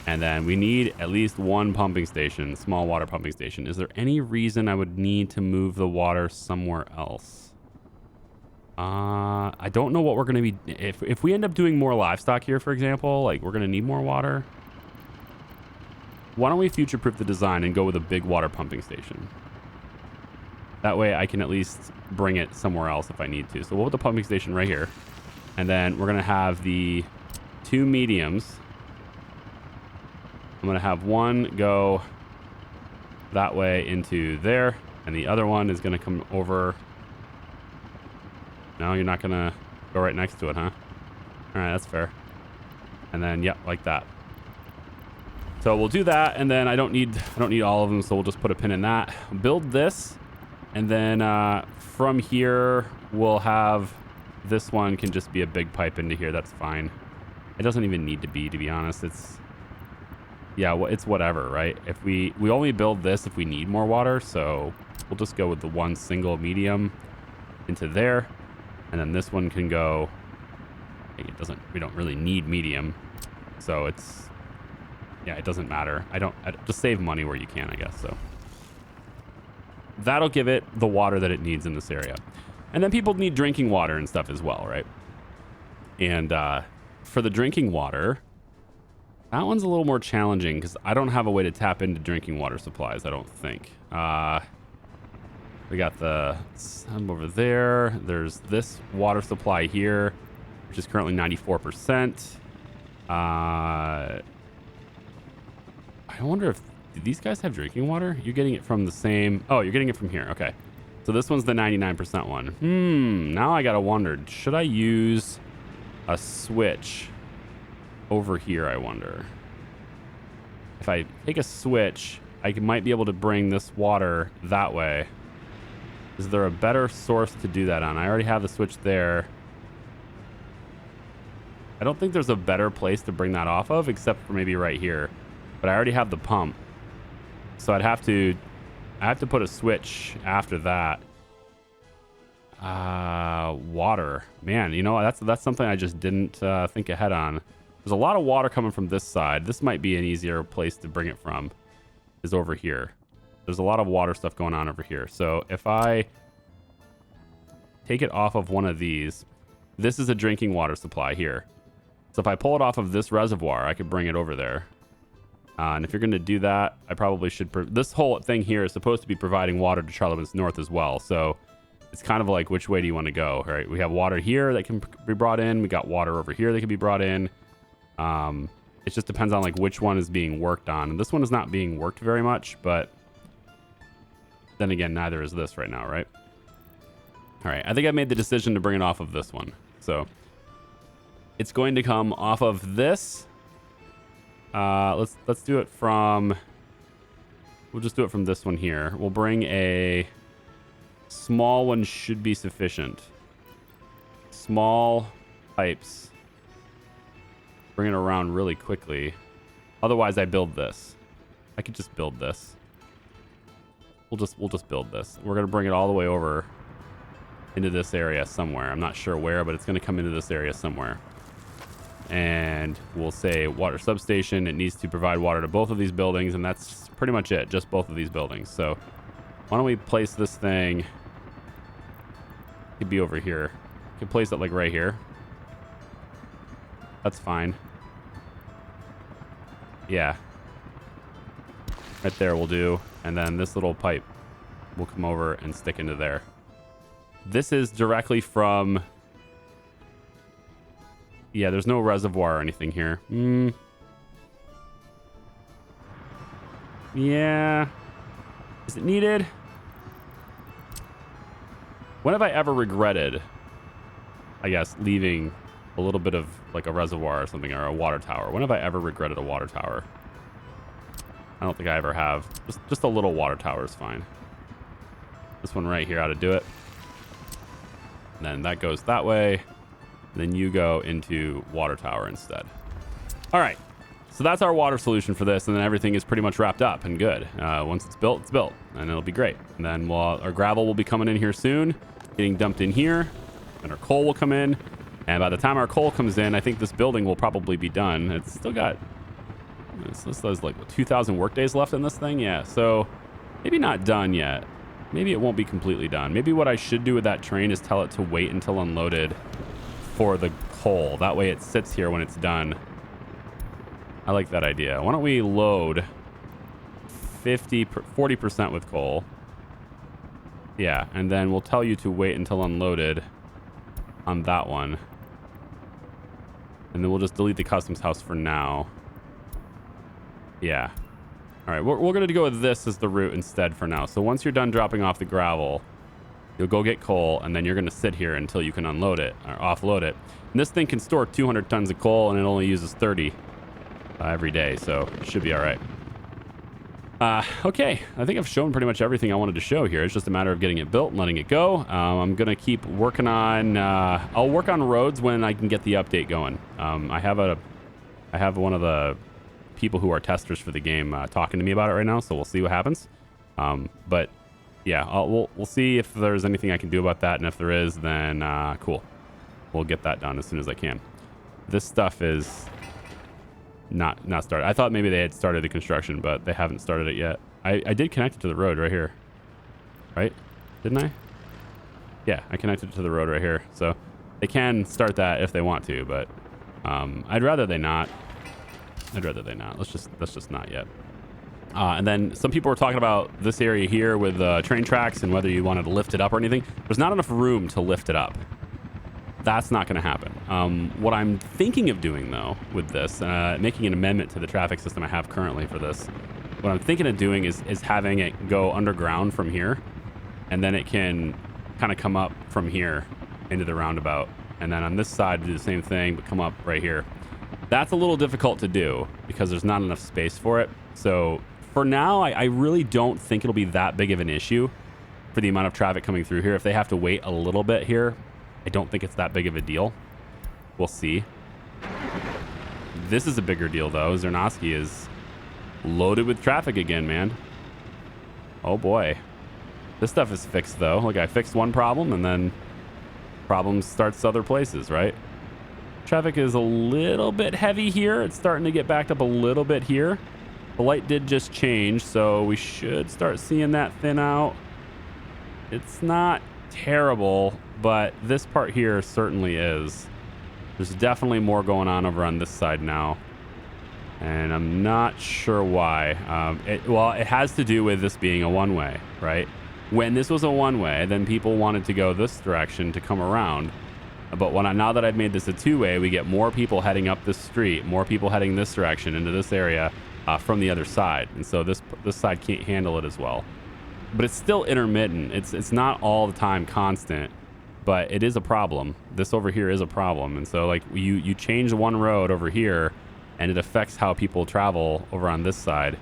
And then we need at least one pumping station, small water pumping station. Is there any reason I would need to move the water somewhere else? I don't know what we're going to be... If we end up doing more livestock here, for example, like we're going to need more water. Why don't we future-proof the design and go with a big water pumping station? That way I can at least bring it somewhere else if I need to. So we'll put the pumping station right here. And then we're going to have the 2 mediums. I'm going to have one go that way into there. And the other one is going to come over. No, you're not going to go right next to it, huh? All right, that's fair. And then, yep, like that. So we'll do that. And then I don't need all of them. So we'll just put a pin in that. Build this. And then from here, we'll have this one can just be a big pipe into here. That's fine. It doesn't even need to be honest. It's, yeah, well, it's whatever, right? If we only build this if we need more water. So we'll just go with the one single medium into there. And then this one can go, we don't really need medium. So it's, yeah, it doesn't matter. Just save money where you can, I guess, so. That'll give it the water that it needs in this area. And then people need drinking water and stuff as well, right? And for the drinking water, that one's a little more challenging because I don't have a way to tap into drinking water supplies, I don't think. We got the sun over there. There's this water supply here, which is currently 94%. I wonder if... Do these guys have drinking water? You're getting it from the same... Oh, you're getting it from here. Okay. So this one's the 99% one. Now I gotta wonder. Should I use a switch over here, I wonder? If I take a switch, I might be able to bring this water that way. Is there a better source to do that on? I already have the switch there. I don't think there's a better place to bring that off of, except for maybe right here. But I already have the pump. So I have to put a switch after that. Water. Man, you know, that's something I just didn't think ahead on. There's a lot of water coming from this side. This might be an easier place to bring it from, is over here. There's a lot of water stuff going on over here. So if I take it off of one of these, this is a drinking water supply here. So if I pull it off of this reservoir, I could bring it over there. And if you're going to do that, I probably should... This whole thing here is supposed to be providing water to Charlemagne's North as well. So it's kind of like, which way do you want to go, right? We have water here that can be brought in. We got water over here that can be brought in. It just depends on like which one is being worked on. And this one is not being worked very much, but then again, neither is this right now, right? All right, I think I made the decision to bring it off of this one. So it's going to come off of this. Let's do it from... We'll just do it from this one here. We'll bring a small one, should be sufficient. Small pipes. Bring it around really quickly. Otherwise, I build this. I could just build this. We'll just build this. We're gonna bring it all the way over into this area somewhere. I'm not sure where, but it's gonna come into this area somewhere. And we'll say water substation. It needs to provide water to both of these buildings, and that's pretty much it. Just both of these buildings. So why don't we place this thing? It could be over here. We could place it like right here. That's fine. Yeah. Right there will do. And then this little pipe will come over and stick into there. This is directly from... Yeah, there's no reservoir or anything here. Yeah. Is it needed? When have I ever regretted, I guess, leaving a little bit of like a reservoir or something, or a water tower? When have I ever regretted a water tower? I don't think I ever have. Just a little water tower is fine. This one right here ought to do it. And then that goes that way. And then you go into water tower instead. All right. So that's our water solution for this. And then everything is pretty much wrapped up and good. Once it's built, and it'll be great. And then our gravel will be coming in here soon, getting dumped in here. And our coal will come in. And by the time our coal comes in, I think this building will probably be done. It's still got, this has like 2,000 workdays left in this thing. Yeah, so maybe not done yet. Maybe it won't be completely done. Maybe what I should do with that train is tell it to wait until unloaded for the coal. That way it sits here when it's done. I like that idea. Why don't we load 40% with coal? Yeah, and then we'll tell you to wait until unloaded on that one. And then we'll just delete the customs house for now. Yeah. All right, we're going to go with this as the route instead for now. So once you're done dropping off the gravel, you'll go get coal, and then you're going to sit here until you can unload it or offload it. And this thing can store 200 tons of coal, and it only uses 30 every day, so it should be all right. Okay, I think I've shown pretty much everything I wanted to show here. It's just a matter of getting it built and letting it go. I'm going to keep working on... I'll work on roads when I can get the update going. I have one of the people who are testers for the game talking to me about it right now, so we'll see what happens. But yeah, we'll see if there's anything I can do about that, and if there is, then cool. We'll get that done as soon as I can. This stuff is not started. I thought maybe they had started the construction, but they haven't started it yet. I did connect it to the road right here, right? Didn't I? Yeah, I connected it to the road right here, so they can start that if they want to, but I'd rather they not. Let's just not yet. And then some people were talking about this area here with train tracks and whether you wanted to lift it up or anything. There's not enough room to lift it up. That's not going to happen. What I'm thinking of doing, though, with this, making an amendment to the traffic system I have currently for this, what I'm thinking of doing is having it go underground from here, and then it can kind of come up from here into the roundabout. And then on this side, do the same thing, but come up right here. That's a little difficult to do because there's not enough space for it. So for now, I really don't think it'll be that big of an issue for the amount of traffic coming through here. If they have to wait a little bit here, I don't think it's that big of a deal. We'll see. This is a bigger deal, though. Zernovsky is loaded with traffic again, man. Oh, boy. This stuff is fixed, though. Like, I fixed one problem, and then problems starts other places, right? Traffic is a little bit heavy here. It's starting to get backed up a little bit here. The light did just change, so we should start seeing that thin out. It's not terrible, but this part here certainly is. There's definitely more going on over on this side now, and I'm not sure why. Well, it has to do with this being a one-way, right? When this was a one-way, then people wanted to go this direction to come around. But now that I've made this a two-way, we get more people heading up this street, more people heading this direction into this area from the other side. And so this side can't handle it as well. But it's still intermittent. It's not all the time constant, but it is a problem. This over here is a problem. And so like you change one road over here and it affects how people travel over on this side.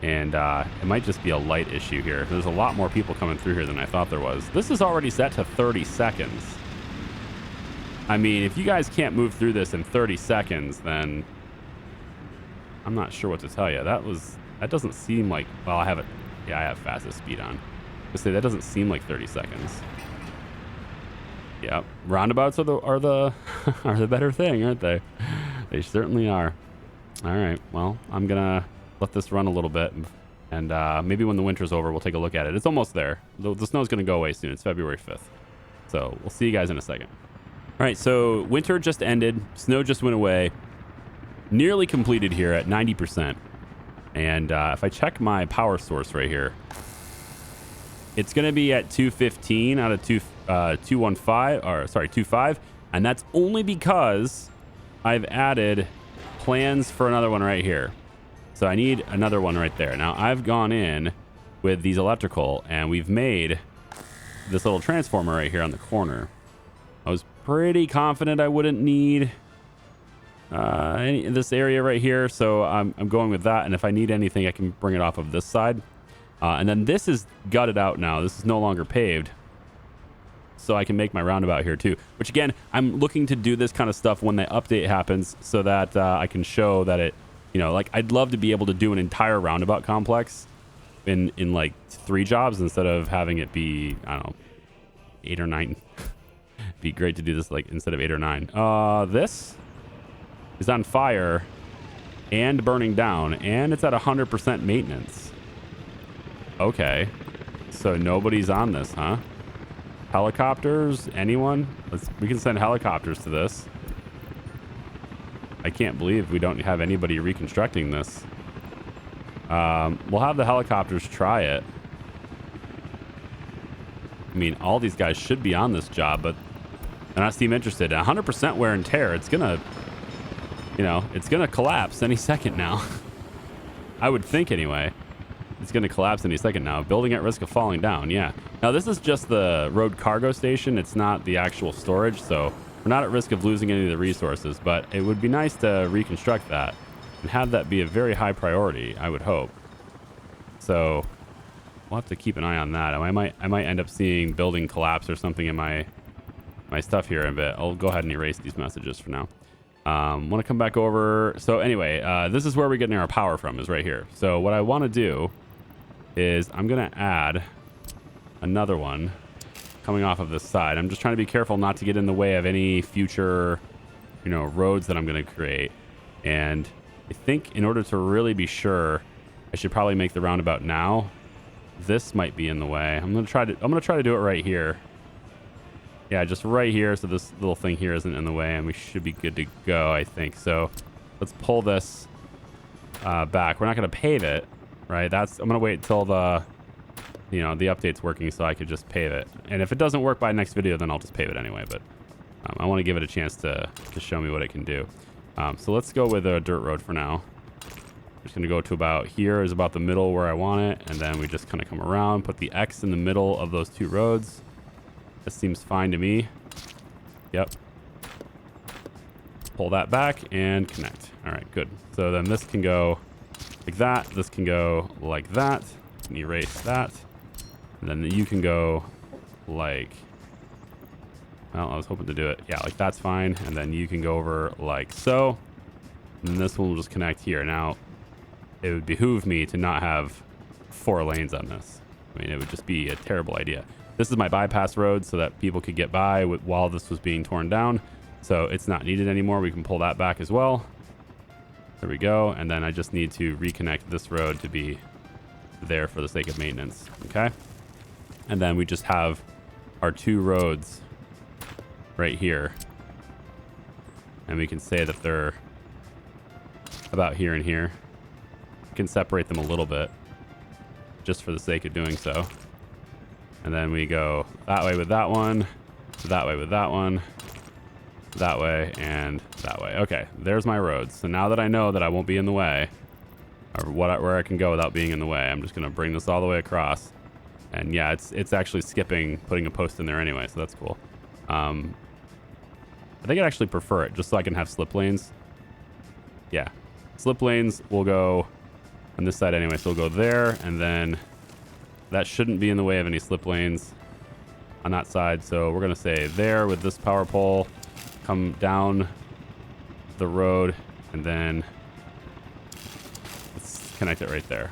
And it might just be a light issue here. There's a lot more people coming through here than I thought there was. This is already set to 30 seconds. I mean, if you guys can't move through this in 30 seconds, then I'm not sure what to tell you. That doesn't seem like, well, I have it. Yeah, I have fastest speed on. I say that doesn't seem like 30 seconds. Yeah, roundabouts are the better thing, aren't they? They certainly are. All right, well, I'm gonna let this run a little bit, and maybe when the winter's over, we'll take a look at it. It's almost there. The snow's gonna go away soon. It's February 5th, so we'll see you guys in a second. All right, so winter just ended. Snow just went away. Nearly completed here at 90%. And if I check my power source right here, it's going to be at 215 out of 2.5, and that's only because I've added plans for another one right here. So I need another one right there. Now I've gone in with these electrical and we've made this little transformer right here on the corner. I was pretty confident I wouldn't need this area right here, so I'm going with that. And if I need anything, I can bring it off of this side. And then this is gutted out now. This is no longer paved, so I can make my roundabout here too. Which again, I'm looking to do this kind of stuff when the update happens, so that I can show that it, you know, like I'd love to be able to do an entire roundabout complex in like 3 jobs instead of having it be, I don't know, 8 or 9. Be great to do this like instead of 8 or 9. This is on fire and burning down, and it's at 100% maintenance. Okay, so nobody's on this, huh? Helicopters? Anyone? We can send helicopters to this. I can't believe we don't have anybody reconstructing this. We'll have the helicopters try it. I mean, all these guys should be on this job, but they're not seem interested. 100% wear and tear. It's gonna, you know, it's gonna collapse any second now. I would think anyway. It's gonna collapse any second now. Building at risk of falling down. Yeah. Now this is just the road cargo station. It's not the actual storage, so we're not at risk of losing any of the resources. But it would be nice to reconstruct that and have that be a very high priority, I would hope. So we'll have to keep an eye on that. I might end up seeing building collapse or something in my stuff here in a bit. I'll go ahead and erase these messages for now. Want to come back over. So anyway, this is where we're getting our power from, is right here. So what I want to do is I'm going to add another one coming off of this side. I'm just trying to be careful not to get in the way of any future, you know, roads that I'm going to create. And I think in order to really be sure, I should probably make the roundabout now. This might be in the way. I'm going to try to do it right here. Yeah, just right here, so this little thing here isn't in the way, and we should be good to go, I think. So let's pull this back. We're not going to pave it, right? I'm going to wait until the update's working so I could just pave it. And if it doesn't work by next video, then I'll just pave it anyway. But I want to give it a chance to show me what it can do. So let's go with a dirt road for now. I'm just going to go to about here is about the middle where I want it, and then we just kind of come around, put the X in the middle of those 2 roads. This seems fine to me. Yep. Pull that back and connect. All right, good. So then this can go like that. This can go like that. And erase that. And then you can go like, well, I was hoping to do it. Yeah, like that's fine. And then you can go over like so. And this one will just connect here. Now, it would behoove me to not have 4 lanes on this. I mean, it would just be a terrible idea. This is my bypass road so that people could get by while this was being torn down. So it's not needed anymore. We can pull that back as well. There we go. And then I just need to reconnect this road to be there for the sake of maintenance. Okay. And then we just have our 2 roads right here. And we can say that they're about here and here. We can separate them a little bit just for the sake of doing so. And then we go that way with that one, that way with that one, that way, and that way. Okay, there's my roads. So now that I know that I won't be in the way, or where I can go without being in the way, I'm just going to bring this all the way across. And yeah, it's actually skipping putting a post in there anyway, so that's cool. I think I'd actually prefer it, just so I can have slip lanes. Yeah, slip lanes will go on this side anyway, so we'll go there, and then that shouldn't be in the way of any slip lanes on that side. So we're going to say there with this power pole, come down the road, and then let's connect it right there.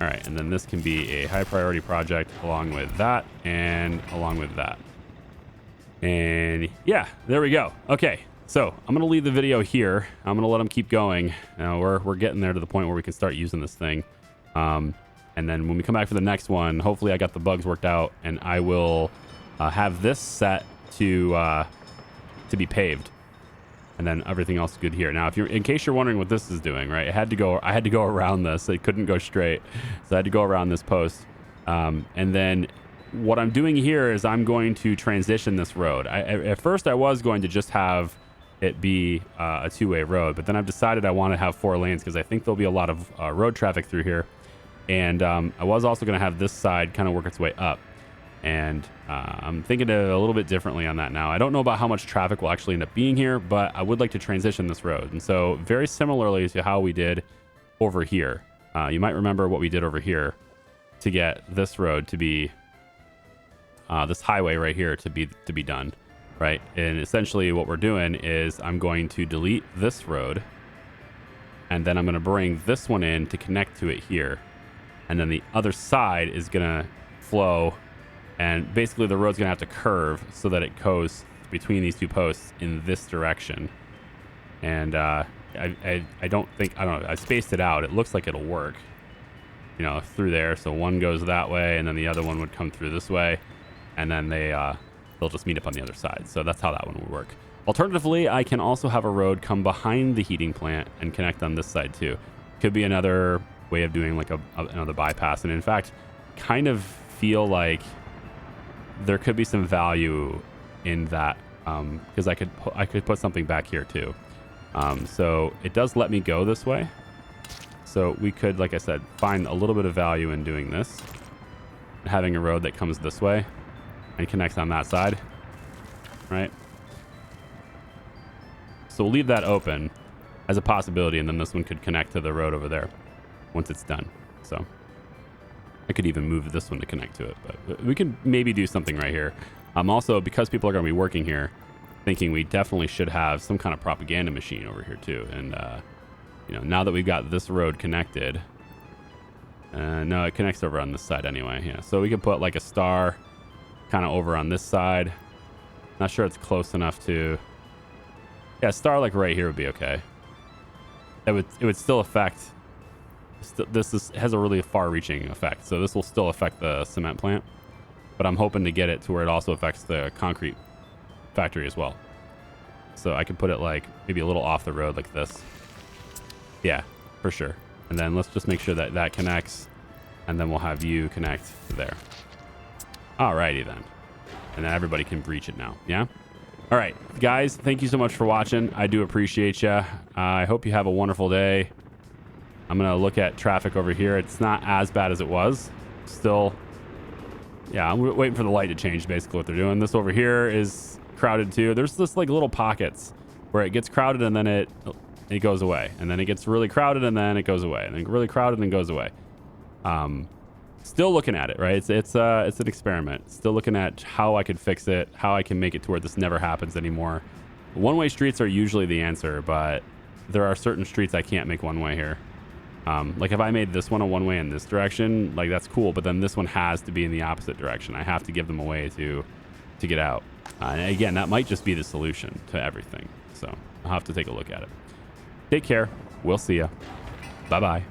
All right, and then this can be a high priority project along with that and along with that. And yeah, there we go. Okay, so I'm going to leave the video here. I'm going to let them keep going. Now we're getting there to the point where we can start using this thing. And then when we come back for the next one, hopefully I got the bugs worked out, and I will have this set to be paved, and then everything else is good here. Now, in case you're wondering what this is doing, right? I had to go around this. It couldn't go straight, so I had to go around this post. And then what I'm doing here is I'm going to transition this road. At first I was going to just have it be a two-way road. But then I've decided I want to have 4 lanes because I think there'll be a lot of road traffic through here. And I was also going to have this side kind of work its way up. And I'm thinking a little bit differently on that now. I don't know about how much traffic will actually end up being here, but I would like to transition this road. And so very similarly to how we did over here, you might remember what we did over here to get this road to be, this highway right here to be done, right? And essentially what we're doing is I'm going to delete this road, and then I'm going to bring this one in to connect to it here. And then the other side is going to flow, and basically the road's going to have to curve so that it goes between these 2 posts in this direction. And I don't know, I spaced it out. It looks like it'll work, you know, through there. So one goes that way, and then the other one would come through this way, and then they'll just meet up on the other side. So that's how that one would work. Alternatively, I can also have a road come behind the heating plant and connect on this side too. Could be another way of doing like another bypass. And in fact, kind of feel like there could be some value in that, because I could put something back here too. So it does let me go this way. So we could, like I said, find a little bit of value in doing this, having a road that comes this way and connects on that side, right? So we'll leave that open as a possibility, and then this one could connect to the road over there once it's done. So I could even move this one to connect to it, but we could maybe do something right here. Also, because people are going to be working here, thinking we definitely should have some kind of propaganda machine over here too. And you know, now that we've got this road connected, no, it connects over on this side anyway. Yeah, so we could put like a star kind of over on this side. Not sure it's close enough to, yeah, a star like right here would be okay. It would still affect, has a really far-reaching effect, so this will still affect the cement plant, but I'm hoping to get it to where it also affects the concrete factory as well. So I could put it like maybe a little off the road like this. Yeah, for sure. And then let's just make sure that that connects, and then we'll have you connect to there. Alrighty then. And then everybody can reach it now. Yeah? All right, guys, thank you so much for watching. I do appreciate you. I hope you have a wonderful day. I'm going to look at traffic over here. It's not as bad as it was. Still, yeah, I'm waiting for the light to change, basically what they're doing. This over here is crowded too. There's this like little pockets where it gets crowded and then it goes away. And then it gets really crowded and then it goes away. And then really crowded and goes away. Still looking at it, right? It's an experiment. Still looking at how I could fix it, how I can make it to where this never happens anymore. One-way streets are usually the answer, but there are certain streets I can't make one-way here. Like if I made this one a one-way in this direction, like that's cool, but then this one has to be in the opposite direction. I have to give them a way to get out. And again, that might just be the solution to everything. So I'll have to take a look at it. Take care. We'll see ya. Bye-bye.